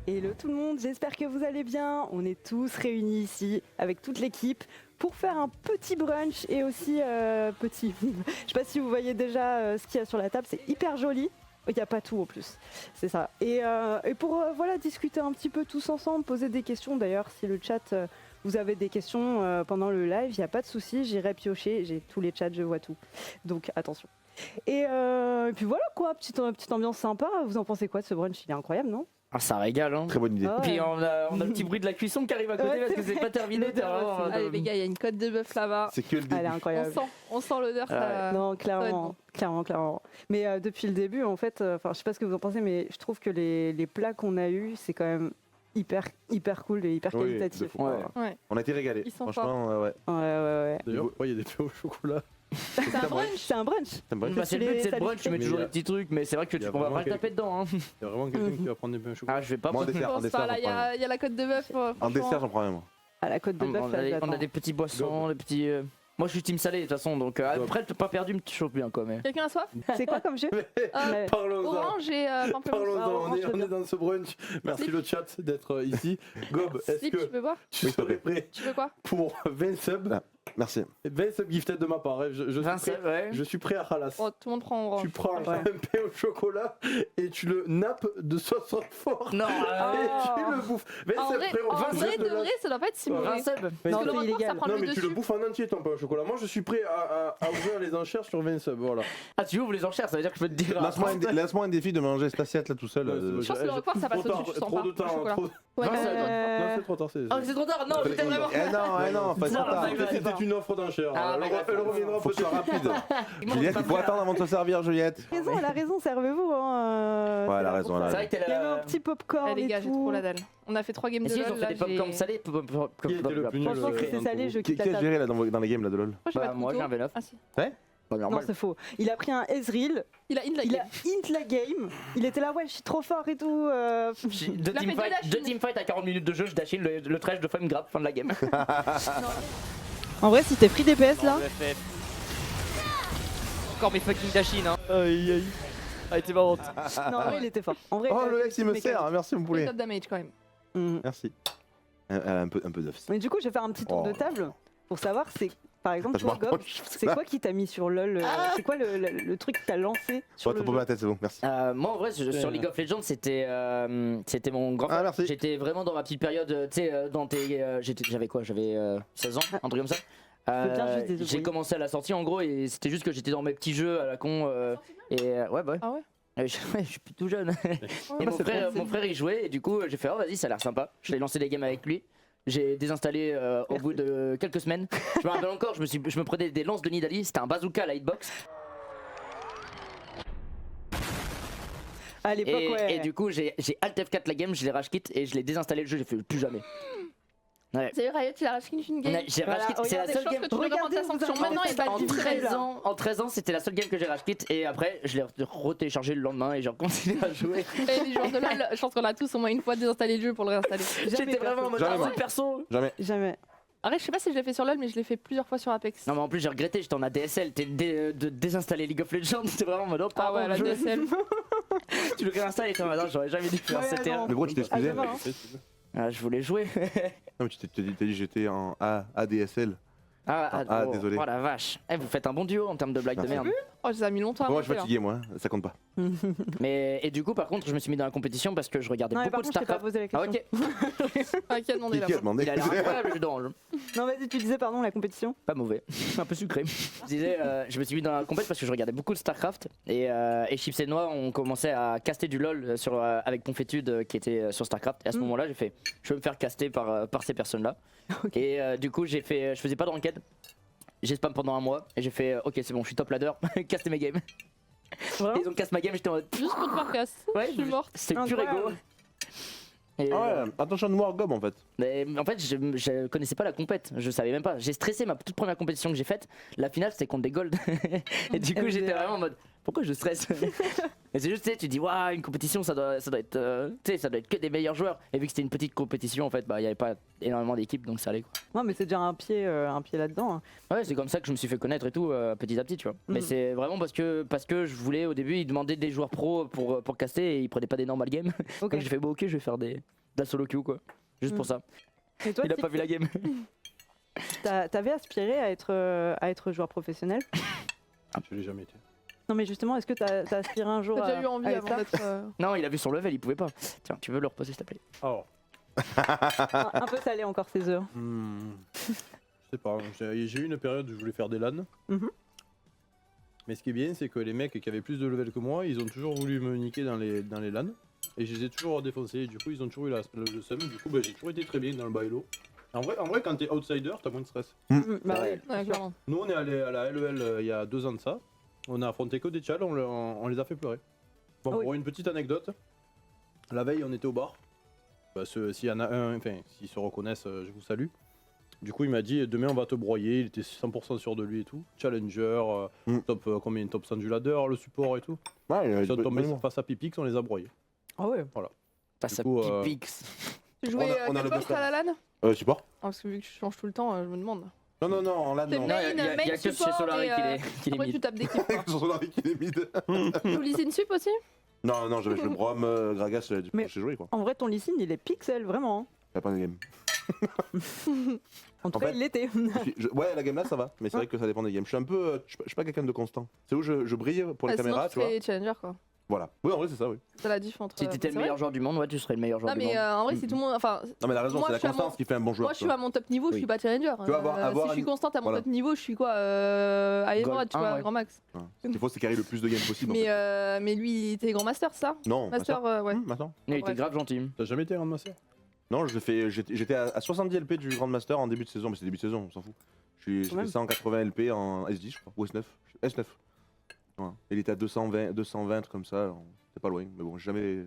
Hello tout le monde, j'espère que vous allez bien. On est tous réunis ici avec toute l'équipe pour faire un petit brunch et aussi petit. Je sais pas si vous voyez déjà ce qu'il y a sur la table, c'est hyper joli. Il n'y a pas tout en plus, c'est ça. Et pour voilà, discuter un petit peu tous ensemble, poser des questions. D'ailleurs, si le chat, vous avez des questions pendant le live, il n'y a pas de souci, j'irai piocher. J'ai tous les chats, je vois tout. Donc attention. Et puis voilà quoi, petite ambiance sympa. Vous en pensez quoi de ce brunch? Il est incroyable, non? Ah, ça régale, hein. Très bonne idée. Ah ouais. Puis on a le petit bruit de la cuisson qui arrive à côté Ouais, parce que c'est pas terminé. Le t'es terrain, vraiment, c'est- Allez les gars, il y a une côte de bœuf là-bas. C'est que le début. Elle est incroyable. On sent l'odeur. ça- Non, va être clairement, bon. clairement. Mais depuis le début, en fait, je sais pas ce que vous en pensez, mais je trouve que les plats qu'on a eus, c'est quand même hyper cool et hyper Oui, qualitatif. de fou. Ouais. Ouais. On a été régalés. Ils sont Franchement, ouais. Ouais. D'ailleurs, pourquoi il y a des pains au chocolat? C'est un brunch. C'est un brunch. T'aimes pas Bah, c'est le but, c'est le brunch, tu mets Mais toujours il y a- des petits trucs, mais c'est vrai que il y a on va vraiment pas le taper dedans. Hein. Il y a vraiment quelqu'un qui va prendre des pains au chocolat. Ah, je vais pas. Moi, en Je dessert, pense pas, là, il y a la côte de bœuf. En franchement. dessert, j'en prends même. À la côte de bœuf, On là, a j'attends. des petits boissons, des petits. Moi, je suis team salé de toute façon, donc après, t'as pas perdu, mais tu chauffes bien quoi. Mais. Quelqu'un a soif C'est quoi comme jeu? Ouais. Parlons-en. Orange et pamplemousse. Parlons-en, orange, on est dans ce brunch. Merci Slip. le chat d'être ici. Gob, est-ce Slip, tu que veux boire? tu Oui, s'il te serais prêt Tu veux quoi? pour 20 subs? Ah. Merci. 20 subs gifted de ma part. hein. Je suis Vincent, prêt. ouais. Je suis prêt à Halas. Oh, tout le monde prend orange. Tu prends Ouais. un pain au chocolat et tu le nappes de sauce fort. Non, Et tu le bouffes. 20 En subs, vrai, frérot. en 20 vrai subs de là. vrai, ça doit pas être si mauvais. 20 subs. Non, Parce que le c'est record, illégal. ça prend Non le mais tu le dessus. bouffes en entier ton pain au chocolat. Moi je suis prêt à ouvrir les enchères sur 20 subs. Voilà. Ah, tu ouvres les enchères, ça veut dire que je peux te dire. Lance-moi un défi de manger cette assiette là tout seul. Ouais, c'est bon, Je pense que le record, ça passe Trop tard, au-dessus, je sens trop pas. de au temps. chocolat. Trop... Ouais, Vincent, Non c'est trop tard. Ah, c'est trop tard. Non, c'était vraiment. Non, pas trop tard. C'était une offre d'enchères. Ah, Alors, mais elle reviendra Faut que tu sois peut-être. rapide. Juliette, il faut attendre avant de se servir, Juliette. Elle a raison, servez-vous. Hein, Ouais, elle a c'est raison, pour elle ça. a C'est vrai que Il y avait un t'es petit popcorn Eh les gars, et j'ai tout. trop la dalle. On a fait 3 games Et de si ils LOL. ont fait là, des popcorn j'ai- salés, Qui était le plus nul Franchement, si c'est salé, je Qui quitte a la table. géré là dans les games là de LoL? Moi, j'ai Bah, pas de moi, j'ai couteau. un V9. Ah si. Bah, Non, normal. c'est faux. Il a pris un Ezreal, Il a in la il a game. int la game, il était là, ouais, je suis trop fort et tout. Deux Il a fait deux dashing. teamfights à 40 minutes de jeu, je dashine le trash de femme grab, fin de la game. En vrai, si t'es free DPS là, Encore mes fucking dashin hein. Aïe aïe. Ah, elle était marrante. non, en vrai, il était fort. En vrai, Oh, le ex il me mécanique. sert, merci mon Il est poulet. top damage quand même. Mhm. Merci. Elle a un peu d'œuf. Mais du coup, je vais faire un petit tour Oh. de table pour savoir, c'est par exemple, Je me toi, Gob, rapproche, c'est quoi qui t'a mis sur LoL C'est quoi le truc qui t'a lancé sur Bon, le t'as pas jeu la tête, c'est bon, merci. Moi en vrai sur League of Legends c'était mon grand Ah, frère. merci. J'étais vraiment dans ma petite période, tu sais, j'avais quoi, j'avais 16 ans, un truc comme ça. peux bien juste des J'ai bruits. commencé à la sortie en gros et c'était juste que j'étais dans mes petits jeux à la con ouais bah ouais. Ah ouais? Je suis plus tout jeune. Et bah, c'est mon frère il jouait et du coup j'ai fait oh vas-y ça a l'air sympa. Je l'ai lancé des games avec lui. J'ai désinstallé au bout de quelques semaines. Je me rappelle encore, je me prenais des lances de Nidalee, c'était un bazooka à la hitbox. À l'époque, ouais. Et du coup j'ai Alt F4 la game, je l'ai rage quit et je l'ai désinstallé le jeu, j'ai fait plus jamais. Ouais. C'est vrai, Riot, il a fini une game. J'ai Voilà, rage quit, c'est la regardez, seule Je pense game. que tu devrais prendre ta sanction maintenant et pas En le 13 ans, c'était la seule game que j'ai rage quit et après je l'ai retéléchargé le lendemain et j'ai continué à jouer. Et les joueurs de LoL, je pense qu'on a tous au moins une fois désinstallé le jeu pour le réinstaller. J'étais vraiment en mode Jamais, ah, moi. c'est perso. Jamais. Arrête, je sais pas si je l'ai fait sur LoL, mais je l'ai fait plusieurs fois sur Apex. Non mais en plus j'ai regretté, j'étais en ADSL, de désinstaller League of Legends, c'était vraiment en mode oh Ah pardon, ouais, la je- DSL. tu le réinstalles et t'es en mode non, j'aurais jamais dû faire, Ouais, c'était non. Mais gros, tu t'es excusé? Ah, Non, ça va, hein. je voulais jouer. mais tu t'as dit j'étais en ADSL. Désolé. Oh la vache. Eh, vous faites un bon duo en termes de blagues de Merci. merde. Oh, ça a mis longtemps à Bon, je suis monter, hein. fatigué moi, ça compte pas. Mais et du coup par contre je me suis mis dans la compétition parce que je regardais Non, mais beaucoup par de contre, je t'ai pas Starcraft. posé la Ah question. ok. Ah, qui a demandé Qui a là demandé? Il a l'air incroyable le jeu d'orange. Non, vas-y, tu disais, pardon, la compétition. Pas mauvais, un peu sucré. Je disais, je me suis mis dans la compète parce que je regardais beaucoup de Starcraft et Chips et Noix ont commencé à caster du LoL avec Ponfétude qui était sur Starcraft. Et à ce moment-là, j'ai fait, je vais me faire caster par ces personnes-là. Et du coup, je faisais pas de ranked. J'ai spam pendant un mois et j'ai fait, ok, c'est bon, je suis top ladder, caster mes games. Vraiment Et ils ont casse ma game, j'étais en mode, Juste pour te faire casse. ouais, Je suis morte. c'est pur ego. Incroyable. Et, Ah ouais, attention de noir gob en fait. mais en fait, je connaissais pas la compète, je savais même pas. J'ai stressé ma toute première compétition que j'ai faite. La finale, c'était contre des golds. Et du coup, j'étais vraiment en mode pourquoi je stresse? Et c'est juste, tu dis, waouh, une compétition, ça doit être, ça doit être que des meilleurs joueurs. Et vu que c'était une petite compétition, en fait, bah, il n'y avait pas énormément d'équipes, donc ça allait quoi. Non, mais c'est déjà un pied là-dedans. Hein. Ouais, c'est comme ça que je me suis fait connaître et tout, petit à petit, tu vois. Mais c'est vraiment parce que je voulais, au début, ils demandaient des joueurs pros pour caster et ils prenaient pas des normal games. Ok. Donc j'ai fait, bon, ok, je vais faire de la solo queue, quoi. Juste pour ça. Et toi, Il a pas vu la game. t'avais aspiré à être joueur professionnel? Je l'ai jamais été. Non, mais justement, est-ce que t'as aspiré un jour T'as à déjà eu envie à être avant ça d'être. Non, il a vu son level, il pouvait pas. Tiens, tu veux le reposer, s'il te plaît? Alors, un peu salé encore ces heures. je sais pas, j'ai eu une période où je voulais faire des LAN. Mhm. Mais ce qui est bien, c'est que les mecs qui avaient plus de level que moi, ils ont toujours voulu me niquer dans les LAN. Et je les ai toujours défoncés, du coup ils ont toujours eu le seum, du coup bah, j'ai toujours été très bien dans le bailo. En vrai quand t'es outsider, t'as moins de stress. Bah Ouais. oui, Ouais, c'est sûr. clairement. Nous on est allé à la LEL il y a 2 ans de ça, on a affronté que des tchals, on les a fait pleurer. Bon, Ah oui. pour une petite anecdote, la veille on était au bar, bah, s'il y en a un, enfin s'ils se reconnaissent, je vous salue. Du coup il m'a dit demain on va te broyer, il était 100% sûr de lui et tout. Challenger, top combien, top 100 du ladder, le support et tout. Ouais, Ils sont tombés face à Pipix, on les a broyés. Ah ouais. Passe à Du coup, Pipix. Tu jouais on a quel le poste best à la LAN? Support. Ah, parce que vu que tu changes tout le temps, je me demande. Non, en LAN, T'es non. main, il y a main que chez support Solari et, qu'il est Après, tu mid. tapes d'équipe. quoi. Sur Solari qui est mid. Tu lis une sup aussi? Non, j'avais le Brom, Gragas, Mais- j'ai joué quoi. En vrai, ton Lee il est pixel, vraiment. hein. Il a pas de game. En tout En cas, fait- il l'était. Ouais, la game là ça va, mais c'est vrai que ça dépend des games. Je suis un peu. Je suis pas quelqu'un de constant. C'est où je brille pour les Ah, sinon, caméras, tu tu vois. serais challenger quoi. Voilà. Oui, en vrai, c'est ça, oui. C'est la diff entre. Si t'étais c'est le vrai. meilleur joueur du monde, ouais, tu serais le meilleur joueur Non, du monde. mais en vrai, si tout le monde. Enfin, Non, mais la raison, Moi, c'est la je suis à constance mon- qui fait un bon joueur. moi, je suis à mon top niveau, je Oui. suis pas challenger. Tu vas avoir Si je suis une- constante à mon voilà. top niveau, je suis quoi à Gold Emerald, tu 1, vois, ouais. grand max. Ce qu'il faut, c'est carry le plus de games possible. en fait. Mais lui, il était grand master, ça? Non, Master, ouais. Maintenant. Il était bref. grave gentil. T'as jamais été Grandmaster? Non, j'étais à 70 LP du Grandmaster en début de saison, mais c'est début de saison, on s'en fout. J'ai même. fait 180 LP en S10, je crois, ou S9. S9. Voilà. Il était à 220 comme ça, c'était pas loin, mais bon, j'ai jamais.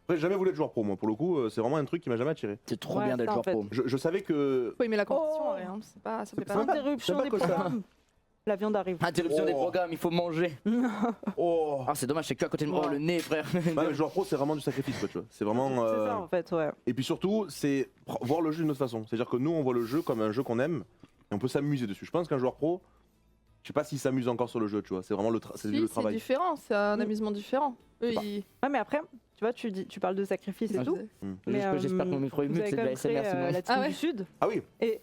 Après, j'ai jamais voulu être joueur pro, moi, pour le coup, c'est vraiment un truc qui m'a jamais attiré. C'est trop Ouais, bien d'être ça, en joueur fait. pro. Je savais que. Faut aimer la compétition, Oh. rien. C'est pas, ça fait C'est pas. pas- mal. Interruption c'est des pas que ça. programmes. La viande arrive. Interruption des Oh. programmes, il faut manger. Oh Ah, c'est dommage, c'est que à côté de moi. Oh, le nez, frère. Ouais, le joueur pro, c'est vraiment du sacrifice, quoi, tu vois. C'est vraiment. C'est ça, en fait, ouais. Et puis surtout, c'est voir le jeu d'une autre façon. C'est-à-dire que nous, on voit le jeu comme un jeu qu'on aime et on peut s'amuser dessus. Je pense qu'un joueur pro, je sais pas s'il s'amuse encore sur le jeu, tu vois. C'est vraiment c'est Si, le c'est travail. différent, c'est un Mm. amusement différent. Eux, pas- ils. Ouais, mais après, tu vois, tu parles de sacrifice et Ah, tout. Mais, J'espère que mon micro est vous mute, avez c'est de quand la même créé, SMR sinon. la team Ah ouais. du Sud. Ah oui. Et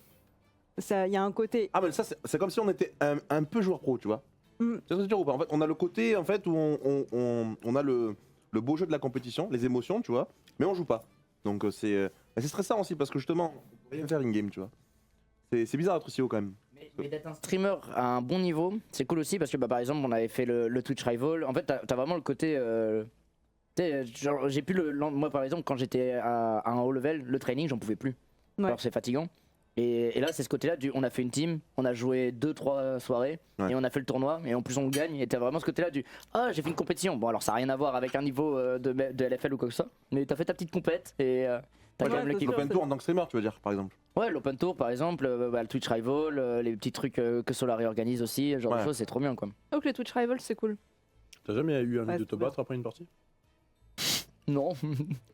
il y a un côté. Ah mais ça, c'est comme si on était un peu joueur pro, tu vois. Mm. Tu vois ce que je veux dire ou pas? En fait, on a le côté en fait où on a le beau jeu de la compétition, les émotions, tu vois, mais on joue pas. Donc c'est stressant aussi parce que justement, on peut rien faire in game, tu vois. C'est bizarre d'être aussi haut quand même. Mais d'être un streamer à un bon niveau, c'est cool aussi parce que bah, par exemple, on avait fait le Twitch Rival. En fait, t'as vraiment le côté. Tu sais, genre, j'ai pu moi par exemple, quand j'étais à un haut level, le training, j'en pouvais plus. Ouais. Alors c'est fatigant. Et là, c'est ce côté-là, on a fait une team, on a joué 2-3 soirées Ouais. et on a fait le tournoi et en plus on gagne. Et t'as vraiment ce côté-là du ah, j'ai fait une compétition. Bon, alors ça n'a rien à voir avec un niveau de LFL ou quoi que ce soit, mais t'as fait ta petite compète et t'as Ouais, quand même le c'est kick. sûr. L'open tour en tant que streamer, tu veux dire, par exemple. Ouais, l'Open Tour par exemple, le Twitch Rival, les petits trucs que Solari organise aussi, ce genre de Ouais. choses, c'est trop bien quoi. Donc les Twitch Rivals, c'est cool. T'as jamais eu envie Ouais, de c'est te bien. battre après une partie? Non.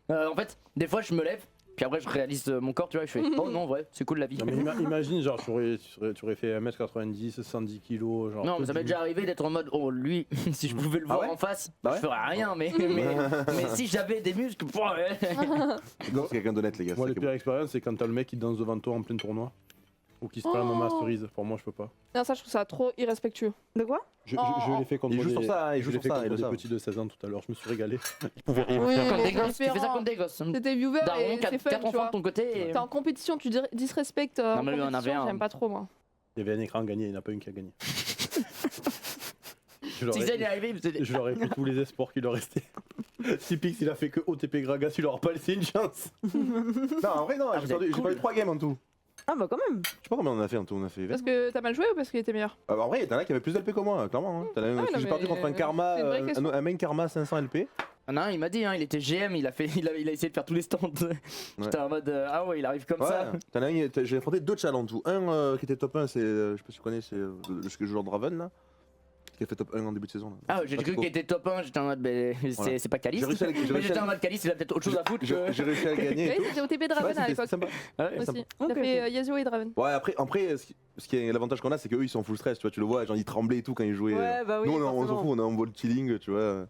En fait, des fois je me lève, puis après je réalise mon corps, tu vois, je fais oh non, ouais, c'est cool la vie. Non mais imagine, genre, tu aurais fait 1m90, 110 kg, genre. Non, mais ça m'est du- déjà arrivé d'être en mode oh lui, si je pouvais le Ah voir ouais en face, Bah je ouais. ferais rien, mais si j'avais des muscles, ouais. Non, c'est quelqu'un d'honnête, les gars. Moi, c'est les ça qui est pires expériences, c'est quand t'as le mec qui danse devant toi en plein tournoi. Ou qui se prend Oh. en masterise. Pour moi, je peux pas. Non, ça, je trouve ça trop irrespectueux. De quoi? Je Oh. l'ai fait contre Il joue des, sur ça, hein, il je joue l'ai sur fait ça, contre ils le des savent. petits de 16 ans tout à l'heure. Je me suis régalé. Oui, Contre des mais gosses, tu fais ça différent. contre des gosses. C'était viewer Daron, et c'est fun, 4 tu enfants vois. de ton côté. Et... T'es en compétition, tu disrespectes. Non, mais lui, on avait compétition, un. J'aime pas trop, moi. Il y avait un écran à gagner, il n'y en a pas une qui a gagné. Je Si ça il est leur ai- arrivé, c'était- je leur ai pris tous les espoirs qui leur restaient. Si Pix il a fait que OTP Gragas, il leur a pas laissé une chance. Non, en vrai, non, Ah, j'ai vous êtes perdu cool. 3 games en tout. Ah, bah quand même. Je sais pas combien on en a fait en tout, on a fait 20. Parce que t'as mal joué ou parce qu'il était meilleur? En vrai, t'en as qui avait plus d'LP que moi, clairement. Hein. non, J'ai perdu mais contre un karma, c'est une vraie question. un main karma 500 LP. Ah non, il m'a dit, hein, il était GM, il a essayé de faire tous les stands. J'étais en mode ah ouais, il arrive comme ça. Ouais, t'en as un, j'ai affronté 2 tchals en tout. Un qui était top 1, c'est, je sais pas si tu connais, c'est le joueur Draven là. qui a fait top 1 en début de saison. Là. Ah, j'ai cru qu'il était top 1, j'étais en mode, c'est pas Calice. J'ai réussi à le- j'ai Mais réussi j'étais à- en mode Calice, il a peut-être autre chose à foutre. J'ai réussi à le gagner. et Oui, tout. c'était OTP Draven Ouais, à c'était l'époque. sympa. Ouais, Aussi. Il Ok, a fait Yasuo et Draven. Ouais, après ce qui est l'avantage qu'on a, c'est qu'eux ils sont full stress, tu vois, tu le vois, genre ils tremblaient et tout quand ils jouaient. Ouais, bah oui, Nous on s'en forcément. fout, on est en vol chilling, tu vois.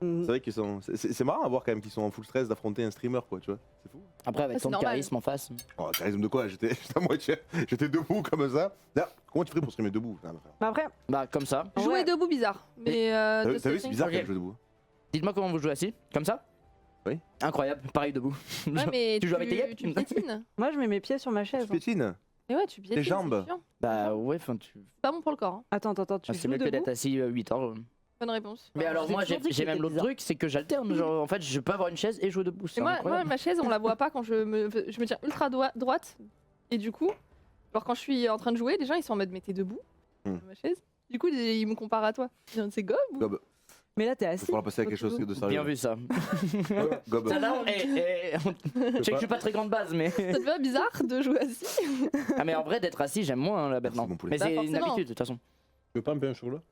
Mhm. C'est vrai qu'ils sont. C'est marrant à voir quand même qu'ils sont en full stress d'affronter un streamer, quoi, tu vois. C'est fou. Après, avec C'est ton normal. charisme en face. Oh, charisme de quoi? J'étais à moitié. J'étais debout comme ça. D'ailleurs, comment tu ferais pour streamer debout? Putain, frère. Bah après, Bah, comme ça. Ouais. Jouer debout, bizarre. Mais T'as de vu, c'est setting- bizarre Ok. quand je joue debout. Dites-moi comment vous jouez assis, comme ça. Oui. Incroyable, pareil debout. Ouais, mais Tu joues avec tes guêpes tu piétines. moi je mets mes pieds sur ma chaise. Tu piétines? Mais ouais, tu piétines. jambes. c'est chiant. Bah, ouais, enfin, tu. C'est pas bon pour le corps. Hein. Attends, tu C'est joues mieux que debout d'être assis 8 heures. Bonne réponse. Mais alors, j'ai moi, toujours dit que j'ai même c'était l'autre bizarre. truc, c'est que j'alterne. Genre, en fait, je peux avoir une chaise et jouer debout. Et C'est moi, incroyable. ma chaise, on la voit pas quand je me tiens ultra droite. Et du coup, genre quand je suis en train de jouer, les gens ils sont en mode mais t'es debout Hmm. ma chaise. Du coup, ils me comparent à toi. C'est gob ou... Gob. Mais là t'es Il assis. faudra passer à quelque chose de sérieux. Bien vu ça. Gob. Ça, là, je sais que je suis pas très grande base, mais. Ça te fait bizarre de jouer assis? Ah, mais en vrai, d'être assis, j'aime moins là maintenant. Merci, mon poulet. Mais Bah, c'est une forcément. habitude de toute façon. Tu veux pas un peu un chocolat?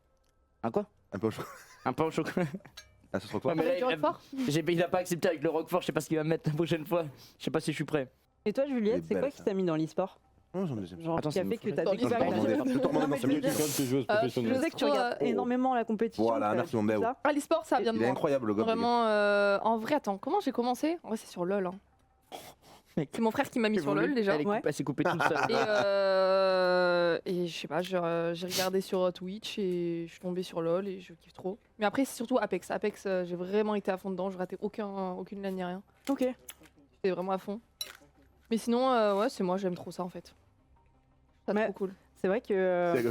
Un quoi? Un peu chaud. Un pain au chocolat. Ah, ce sera quoi? Ouais, mais Avec du là, Roquefort il a pas accepté avec le Roquefort, je sais pas ce qu'il va me mettre la prochaine fois. Je sais pas si je suis prêt. Et toi Elle Juliette, est c'est quoi belle, qui ça. t'a mis dans l'e-sport? Non, j'en ai deuxième. Genre Attends, qui a c'est fait une que t'as Dans découvert l'e-sport. la- Je peux te remonter Non, dans mais 5 minutes. je veux Quand tu es joueuse je Je professionnelle. sais que tu regardes énormément la compétition. Voilà, t'as merci, tout mon Béo. ça. Ah, l'e-sport, ça vient de Il est moi. incroyable le Gob. Vraiment, en vrai, attends, comment j'ai commencé? En vrai, c'est sur LoL. Hein. Mec. C'est mon frère qui m'a mis sur LoL déjà. Ouais. Elle s'est coupée toute seule. Et je sais pas, j'ai regardé sur Twitch et je suis tombée sur LoL et je kiffe trop. Mais après, c'est surtout Apex. Apex, j'ai vraiment été à fond dedans, je ratais aucune lane ni rien. Ok. J'étais vraiment à fond. Mais sinon, ouais, c'est moi, j'aime trop ça en fait. C'est Mais- trop cool. C'est vrai que.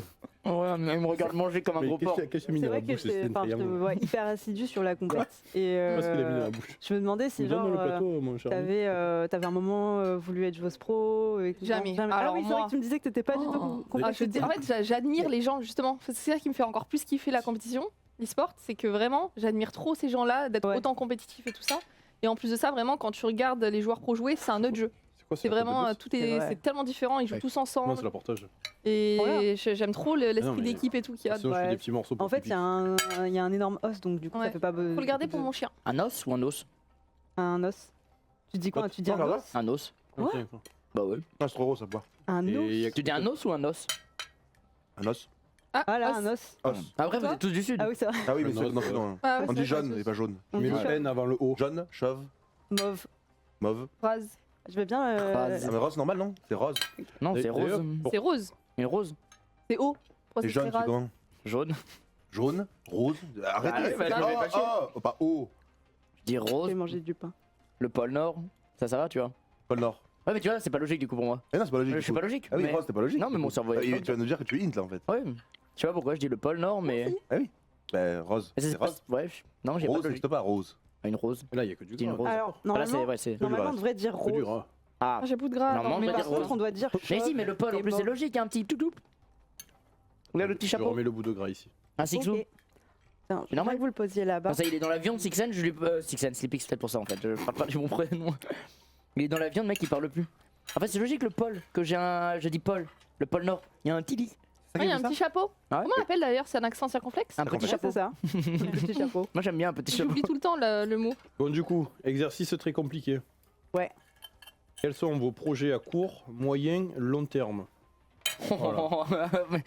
Ouais, mais il me regarde manger comme un Mais gros porc. qu'est-ce que tu as mis C'est dans la vrai que bouche? C'était je une te triangle. vois hyper assidu sur la compète. Et Qu'est-ce qu'il a mis dans la bouche? je me demandais si genre Donne le plateau, mon cher. t'avais un moment voulu être joueuse pro et tout ça. Jamais. Ah Alors oui, c'est moi- vrai que tu me disais que t'étais pas du tout Ah, compétitive. en fait, j'admire les gens justement. C'est ça qui me fait encore plus kiffer la compétition, l'e-sport, c'est que vraiment, j'admire trop ces gens-là, d'être Ouais. autant compétitifs et tout ça. Et en plus de ça, vraiment, quand tu regardes les joueurs pro jouer, c'est un autre jeu. C'est quoi, C'est la tête de vraiment, boss? tout C'est est, vrai. c'est tellement différent. Ils jouent Ouais. tous Non, ensemble. c'est la portage. Et Voilà. j'aime trop l'esprit mais- d'équipe et tout qu'il y a. Sinon, je fais ouais. des petits morceaux pour En fait, pipi. il y a un énorme os, donc du coup, Ouais. ça fait pas besoin. Faut le garder pour mon chien. Un os ou un os? Un os. Tu dis quoi? Quoi, Tu dis un non, là, os? Un os. Ok. Bah ouais. Ah, c'est trop gros ça boit. Un Et os? il y a- Tu dis un os ou un os? Un os. Ah là, os. un os. Os. Après, vous Toi êtes tous du sud. Ah oui, c'est vrai. Ah oui, mais Un c'est os, non, c'est non. Ah, ouais, On c'est dit vrai, jaune et pas jaune. On Tu mets dit le N avant le O. Jaune, chauve, mauve. mauve. Phrase. Je veux bien. Phrase. Ah, mais rose normal non? C'est rose. Non, c'est D'ailleurs, rose. pour- C'est rose. Une rose. C'est haut. Et jaune, c'est comment? Jaune. Jaune, rose. Arrêtez. Ah ouais, bah, je vais pas chier. Oh, pas haut. Je dis rose. J'ai mangé du pain. Le pôle Nord. Ça va, tu vois. Pôle Nord. Ouais, mais tu vois, c'est pas logique du coup pour moi. Eh non, c'est pas logique. Je du suis coup. pas logique. Ah oui, mais- rose, c'est pas logique. Non, mais mon cerveau est Ah, pas- tu vas nous dire que tu es int là en fait. Ouais. Je sais pas pourquoi je dis le pôle Nord, mais. Bah, rose. Mais C'est c'est pas. rose. Ouais, non, j'ai pas Rose, de logique. n'existe pas, rose. Une rose. Là, il y a que du Dis une gras. rose. Alors, Ah, là, c'est. normalement, Ouais, c'est. normalement, on devrait dire Que du rose. gras. Ah. Ah, j'ai plus de gras. Normalement, alors. Mais on doit par dire contre, rose. on doit dire. Mais si, mais le pôle, en et plus, c'est mauve. logique, il y a un petit toutou. Là, le petit Je chapeau. remets le bout de gras ici. Un sixou. Ok. Putain, je normal. voudrais que vous le posiez là-bas. Quand ça, il est dans la viande, Sixen, je lui. Sixen, Sleepix, peut-être pour ça en fait. Je parle pas du bon prénom. Il est dans la viande, mec, il parle plus. En fait, c'est logique le pôle, que j'ai un. Je dis pôle, le pôle Nord. Il y a un Tilly. Ah, il y a un petit chapeau. Ah ouais Comment on appelle d'ailleurs? C'est un accent circonflexe? Un petit Ouais, chapeau. c'est ça. Un petit chapeau. Moi, j'aime bien un petit chapeau. J'oublie tout le temps le mot. Bon, du coup, exercice très compliqué. Ouais. Quels sont vos projets à court, moyen, long terme?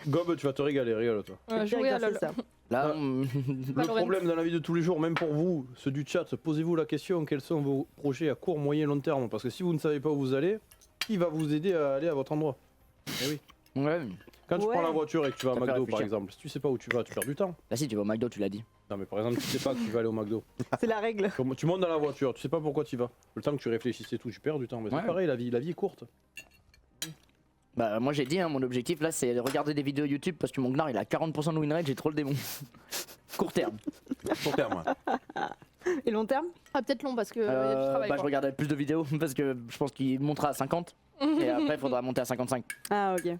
Gob, tu vas te régaler, régale-toi. Jouer à LoL. ça. Là, Le Valorant. problème dans la vie de tous les jours, même pour vous, ceux du chat, posez-vous la question, quels sont vos projets à court, moyen, long terme? Parce que si vous ne savez pas où vous allez, qui va vous aider à aller à votre endroit? Eh oui. ouais. Quand tu Ouais. prends la voiture et que tu vas à Ça fait McDo par réfléchir. exemple, si tu sais pas où tu vas, tu perds du temps. Là, si tu vas au McDo, tu l'as dit. Non mais par exemple, tu sais pas que tu vas aller au McDo. C'est la règle. Comme tu montes dans la voiture, tu sais pas pourquoi tu y vas. Le temps que tu réfléchisses et tout, tu perds du temps. Mais Ouais. c'est pareil, la vie est courte. Bah, moi, j'ai dit, hein, mon objectif là, c'est de regarder des vidéos YouTube parce que mon Gnar il a 40% de win rate, j'ai trop le démon. Court terme. Court terme. Et long terme? Ah, peut-être long parce que y a du travail. Bah, je quoi. regarderai plus de vidéos parce que je pense qu'il montera à 50 et après, il faudra monter à 55. Ah, ok.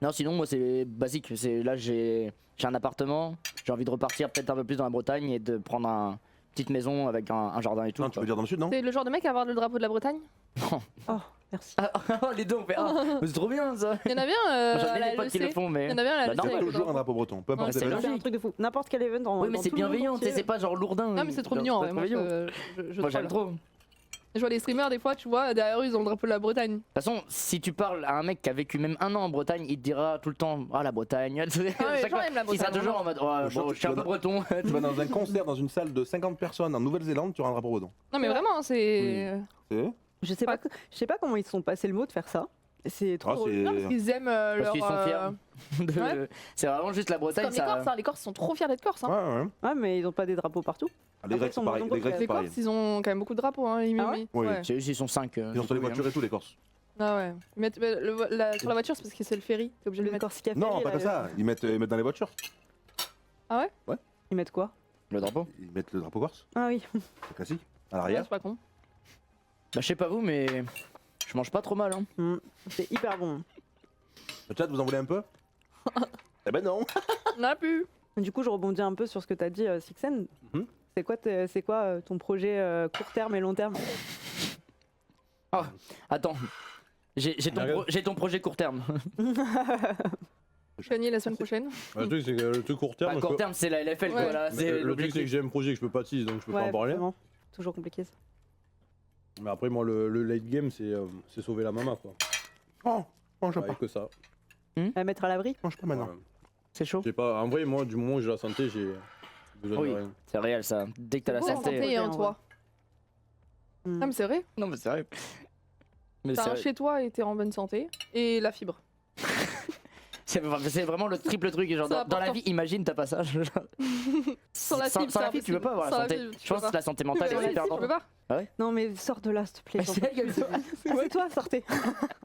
Non, sinon, moi, c'est basique. Là, j'ai un appartement, j'ai envie de repartir peut-être un peu plus dans la Bretagne et de prendre une petite maison avec un jardin et tout. Non, tu quoi. veux dire dans le sud, non? T'es le genre de mec à avoir le drapeau de la Bretagne? Merci. Ah, les deux on fait ah, mais c'est trop bien ça. Il y en a bien Moi, J'en à ai la des potes qui le LEC. font, mais. Il y en a bien à la Bah, LEC normal. avec le Toujours un drapeau. drapeau breton, peu importe Ouais, c'est l'événement. C'est un truc de fou. N'importe quel event dans Oui, mais dans c'est tout le monde bienveillant, entier. c'est pas genre lourdin. Non, mais c'est trop Genre, mignon. c'est Ouais, trop moi, mignon. je Moi j'aime troll. trop. De Je vois les streamers des fois, tu vois, derrière eux ils ont le drapeau de la Bretagne. toute façon, si tu parles à un mec qui a vécu même un an en Bretagne, il te dira tout le temps ah la Bretagne. Ah ouais, Chaque les gens fois, aiment la il sera Bretagne, toujours en mode oh, Je bon, je suis un peu breton. Tu vas dans un concert dans une salle de 50 personnes en Nouvelle-Zélande, tu auras un drapeau breton. Non mais vraiment, c'est. C'est vrai Je sais pas comment ils se sont passés le mot de faire ça. C'est trop Ah, drôle. c'est- Non, parce qu'ils aiment leur. qu'ils sont fiers. Ouais. C'est vraiment juste la C'est Bretagne. comme les Ça... Corses, hein. Les Corses ils sont trop fiers d'être Corses. Hein. Ouais, ouais. Ouais, mais ils ont pas des drapeaux partout. Ah, les Après, Grecs, ils sont c'est pareil. nombreux, Les Grecs, les c'est Les pareil. Corses ils ont quand même beaucoup de drapeaux. Hein, les Ah Mimi. Oui. Ouais. C'est juste, ils sont 5. Ils ont sur les voitures et tout, les Corses. Ah ouais. Ils mettent, sur la voiture c'est parce que c'est le ferry. T'es obligé de le Le mettre. Corsica Non, Ferry, pas là, que ça. Ils mettent dans les voitures. Ils mettent quoi? Le drapeau. Ils mettent le drapeau corse. Ah oui. C'est classique. À Ouais, l'arrière. c'est pas con. Bah, je sais pas vous, mais je mange pas trop mal. Hein. C'est hyper bon. Le chat, vous en voulez un peu Eh ben non. On a plus. Du coup, je rebondis un peu sur ce que tu as dit, Sixen. Mhm. C'est quoi ton projet court terme et long terme? Attends. J'ai ton projet court terme. Gagner la semaine prochaine. Le truc, c'est que le truc court terme. Bah, court terme, c'est la LFL, quoi. Ouais. Là, Mais c'est le truc, c'est que l'objectif. j'ai un projet que je peux pas tease, donc je peux pas en parler. vraiment. Toujours compliqué ça. Mais après, moi, le late game, c'est sauver la mama, quoi. Oh, mange Ouais, pas. que ça. À mettre à l'abri? Mange pas maintenant. Ouais. C'est chaud. J'ai pas. En vrai, moi, du moment où j'ai la santé, j'ai besoin Oui. de rien. C'est réel, ça. Dès que t'as la Beau en santé. santé, hein, Ouais. toi. Hmm. Non mais c'est vrai. Non, mais c'est vrai. Mais T'as un chez toi et t'es en bonne santé. Et la fibre. c'est vraiment le triple truc. Genre, C'est dans la important. vie, imagine, t'as pas ça. Genre, Sans la fibre, sans c'est la fibre, tu peux pas avoir Sans la santé. fibre, tu Je pense peux que pas. la santé mentale Mais est ouais, super si, tu peux importante. pas. Non mais sors de là, s'il te plaît. Mais c'est elle qui a dit ça. C'est toi, sortez.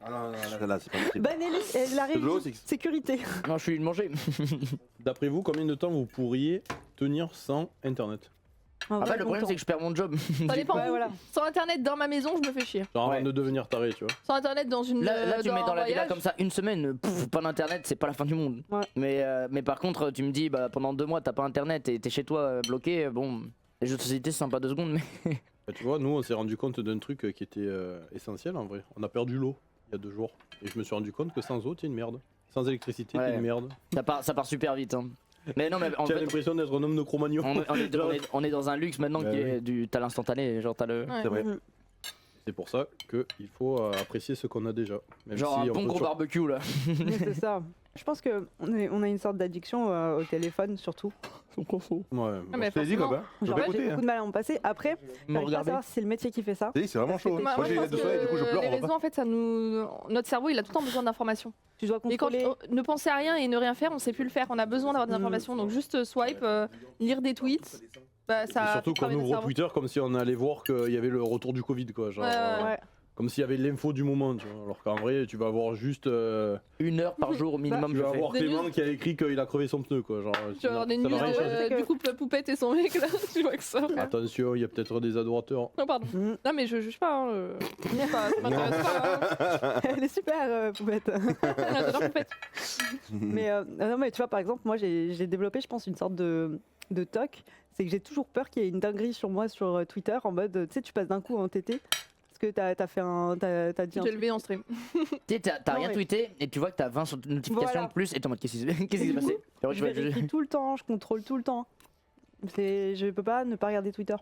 Ah non, non, là, c'est pas possible. Bannez-les, la C'est de l'eau, régie. Six. Sécurité. Non, je suis une manger. D'après vous, combien de temps vous pourriez tenir sans internet? En vrai, Après, le problème, longtemps. c'est que je perds mon job. Ça dépend. Ouais, où. voilà. Sans internet dans ma maison, je me fais chier. Genre Ouais. avant de devenir taré, tu vois. Sans internet dans une. Là, tu me mets dans la villa voyage. comme ça une semaine, pas d'internet, c'est pas la fin du monde. Ouais. Mais par contre, tu me dis, bah, pendant 2 mois, t'as pas internet et t'es chez toi bloqué, bon, les jeux de société, c'est sympa 2 secondes, mais. Bah, tu vois, nous, on s'est rendu compte d'un truc qui était essentiel en vrai. On a perdu l'eau il y a 2 jours. Et je me suis rendu compte que sans eau, t'es une merde. Sans électricité, Ouais. t'es une merde. Ça part super vite. Hein. Mais non, mais en Tu as fait, l'impression d'être un homme de Cro-Magnon. on est dans un luxe maintenant Bah qui oui. est t'as l'instantané, genre t'as le. Ouais. C'est vrai. Mhm. C'est pour ça qu'il faut apprécier ce qu'on a déjà. Même Genre si un on bon peut gros toujours- barbecue là. Mais c'est ça. Je pense qu'on a une sorte d'addiction au téléphone, surtout. Ouais, Ah, mais Je t'ai dit forcément. quoi, bah Genre, Faut j'ai écouter. beaucoup de mal à en passer. Après, Me j'arrive pas à regarder. savoir si c'est le métier qui fait ça. C'est vraiment chaud. Moi, Moi, Moi, j'ai je les pense deux soleils, du coup, je que pleure. les On va réseaux, pas. en fait, notre cerveau, il a tout le temps besoin d'informations. Tu dois Et quand contrôler. ne penser à rien et ne rien faire, on sait plus le faire. On a besoin d'avoir des informations. Donc juste swipe, lire des tweets. Bah, ça Et surtout fait qu'on travailler notre ouvre cerveau. Twitter comme si on allait voir qu'il y avait le retour du Covid, quoi. Genre, Ouais. Ouais. comme s'il y avait l'info du moment, tu vois. Alors qu'en vrai, tu vas avoir juste. 1 heure par jour au minimum, Tu je vas fais. avoir Des Clément news. qui a écrit qu'il a crevé son pneu, quoi. Genre, Tu vas avoir des ça news va rien changer. C'est que- du couple Poupette et son mec là. Tu vois que ça. Attention, il y a peut-être des adorateurs. Non, pardon. Mhm. Non, mais je juge pas. Hein. Ça m'intéresse pas. Elle est super, Poupette. Hein. J'adore Poupette. Mais non, mais tu vois, par exemple, moi j'ai développé, je pense, une sorte de toc. C'est que j'ai toujours peur qu'il y ait une dinguerie sur moi sur Twitter en mode, tu sais, tu passes d'un coup en TT. Parce que t'as fait un. T'as dit un J'ai truc. levé en stream. Tu sais, t'as Non, rien mais- tweeté et tu vois que t'as 20 notifications Voilà. en plus et t'es en mode qu'est-ce qui s'est passé? Et ouais, Je je- vérifie tout le temps, je contrôle tout le temps. Je peux pas ne pas regarder Twitter.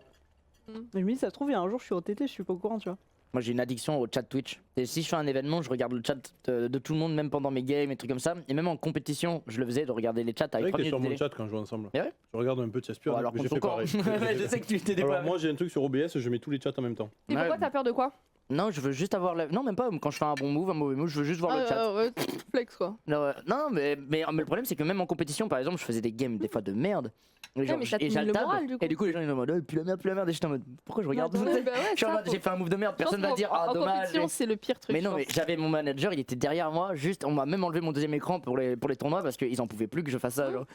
Mm. Je me dis, ça se trouve, il y a un jour, je suis au TT, je suis pas au courant, tu vois. Moi j'ai une addiction au chat Twitch. Et si je fais un événement, je regarde le chat de tout le monde, même pendant mes games et trucs comme ça. Et même en compétition, je le faisais de regarder les chats C'est vrai avec que 3 t'es sur minutes mon de délai. chat quand je joue ensemble. Ah ouais Je regarde un peu de Chespire, Bon, alors mais j'ai contre fait ton corps. pareil. Ouais, je sais que tu t'es Alors déployé. moi j'ai un truc sur OBS, je mets tous les chats en même temps. Et Ouais. pourquoi t'as peur de quoi? Non, je veux juste avoir la. Non, même pas quand je fais un bon move, un mauvais move, je veux juste voir le chat. Ouais, flex quoi. Non, mais le problème c'est que même en compétition, par exemple, je faisais des games des fois de merde. Et, mais ça te met le j'altable, moral, du coup. et du coup les gens ils sont en mode oh, plus la merde, et j'étais en mode pourquoi je regarde? Ouais, bah ouais, Je suis en ça, mode faut- j'ai fait un move de merde, personne Je pense va dire qu'en- ah en dommage. compétition, c'est le pire truc. Mais je non, mais pense. j'avais mon manager, il était derrière moi, juste on m'a même enlevé mon deuxième écran pour les tournois parce qu'ils en pouvaient plus que je fasse ça. Genre.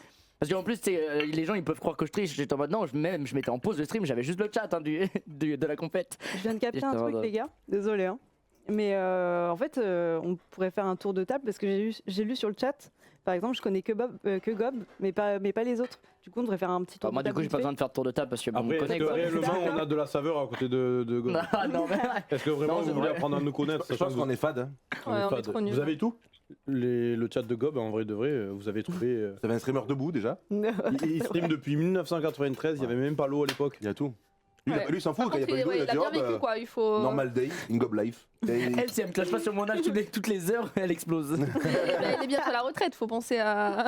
Parce qu'en plus, les gens ils peuvent croire que je triche, j'étais en mode non, je mettais en pause le stream, j'avais juste le chat hein, de la compète. Je viens de capter un J'étais en truc, mode- les gars. Désolé, hein. Mais en fait, on pourrait faire un tour de table parce que j'ai lu sur le chat par exemple, je connais que Gob, mais pas les autres. Du coup, on devrait faire un petit tour Moi de du coup table j'ai pas vite besoin de faire de tour de table parce que bon, on Après, me est-ce connaît que quoi. réellement on a de la saveur à côté de Gob? Ah, non, mais... Est-ce que vraiment Non, c'est vous voulez vrai. apprendre à nous connaître? Je pense qu'on est fade. Hein. On est Ouais, on est fade. trop nuls. Vous avez tout? Le chat de Gob, en vrai de vrai, vous avez trouvé. Vous avez un streamer debout déjà. Il stream depuis 1993, il n'y avait même pas l'eau à l'époque. Il y a tout. Lui, Ouais. lui, il s'en fout Par quand il y a contre, pas eu d'eau, il il a a dit bien oh, vécu bah, quoi, il faut. normal day in Gob life. Et Elle, si elle me classe pas sur mon âge toutes les heures, elle explose. Elle est bientôt à la retraite, faut penser à.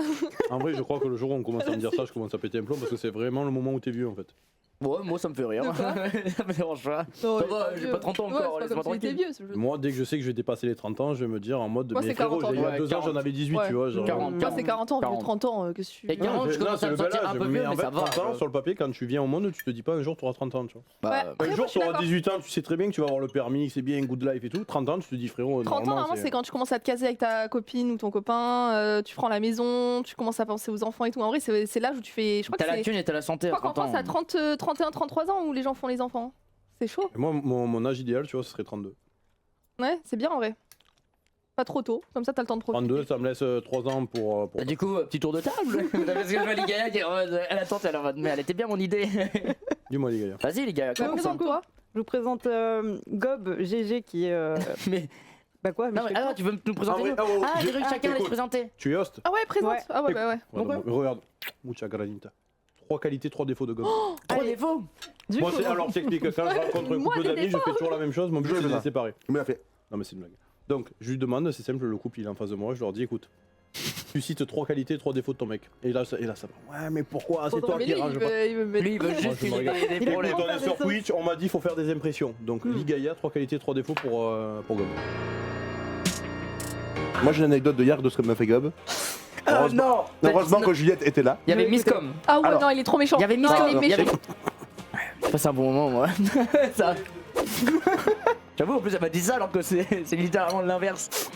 En vrai, je crois que le jour où on commence à me dire ça, je commence à péter un plomb parce que c'est vraiment le moment où t'es vieux en fait. Ouais, moi ça me fait rire. De quoi Ça me dérange pas. Non, Ça il est va, pas j'ai vieux. pas 30 ans Ouais, encore, c'est pas laisse-moi comme s'il était tranquille. vieux, ce jeu. Moi, dès que je sais que je vais dépasser les 30 ans, je vais me dire en mode Moi, mais c'est frérot, 40 ans. il y a Ouais, 2 ans, j'en avais 18, Ouais. tu vois. Genre... 40. Moi, c'est 40 ans, vieux 40. 30 ans, qu'est-ce que tu Et 40, je non, commence c'est à le me bel sentir un âge, peu mais vieux, en mais fait, ça va. 30 ans sur le papier, quand tu viens au monde, tu te dis pas un jour tu auras 30 ans, tu vois. Bah, Ouais. Un Après, moi, jour je suis tu auras d'accord. 18 ans, tu sais très bien que tu vas avoir le permis, que c'est bien, good life et tout. 30 ans, tu te dis frérot, 30 ans, normalement, c'est quand tu commences à te caser avec ta copine ou ton copain, tu prends la maison, tu commences à penser aux enfants et tout. En vrai, c'est l'âge où tu fais. Je crois T'as que la c'est. thune et t'as la santé Je à crois qu'en 30 ans. France, c'est à 31, 33 ans où les gens font les enfants. C'est chaud. Et moi, mon âge idéal, tu vois, ce serait 32. Ouais, c'est bien en vrai. Pas trop tôt, comme ça t'as le temps de profiter. 32, ça me laisse 3 ans pour. Bah, du coup, petit tour de table. Parce que je vois Ligaya qui est en mode, elle attend, elle est en mode, mais elle était bien mon idée. Dis-moi les gars. Vas-y, les gars, Ouais, commence. présente toi. Je vous présente Gob GG qui est. Mais. Bah quoi mais Non, je mais fais quoi alors, tu veux nous présenter En vrai, nous oh, Ah, j'ai- j'ai cru que chacun allait se écoute. présenter. Tu es host? Ah ouais, présente. Ouais. Ah ouais, bah ouais. Regarde, mucha granita. 3 qualités, 3 défauts de Gob. Trois Allez. défauts. Du Moi, coup, alors, je t'explique, quand je rencontre un Moi, couple des d'amis, je fais toujours la même chose, mon but Je c'est de fais les ça. séparer. Il me l'a fait. Non, mais c'est une blague. Donc, je lui demande, c'est simple, le couple il est en face de moi, je leur dis écoute, tu cites 3 qualités, 3 défauts de ton mec. Et là, ça va. Ouais, mais pourquoi? C'est toi Mais qui lui, range pas. il veut mettre. Lui, il veut Moi, juste je me qu'il regarde. ait des Il est problèmes. content. On est sur Twitch, on m'a dit faut faire des impressions. Donc, Ligaya, 3 qualités, 3 défauts pour Gob. Moi j'ai une anecdote de hier de ce que m'a fait Gob. Non. Heureusement que Juliette était là. Il y avait Mais Miscom. Ah ouais, Alors, non, il est trop méchant. Il y avait Non, Miscom. il est Il y avait. méchant. J'ai passé un bon moment, moi. Ça. J'avoue, en plus, elle m'a dit ça alors que c'est littéralement l'inverse.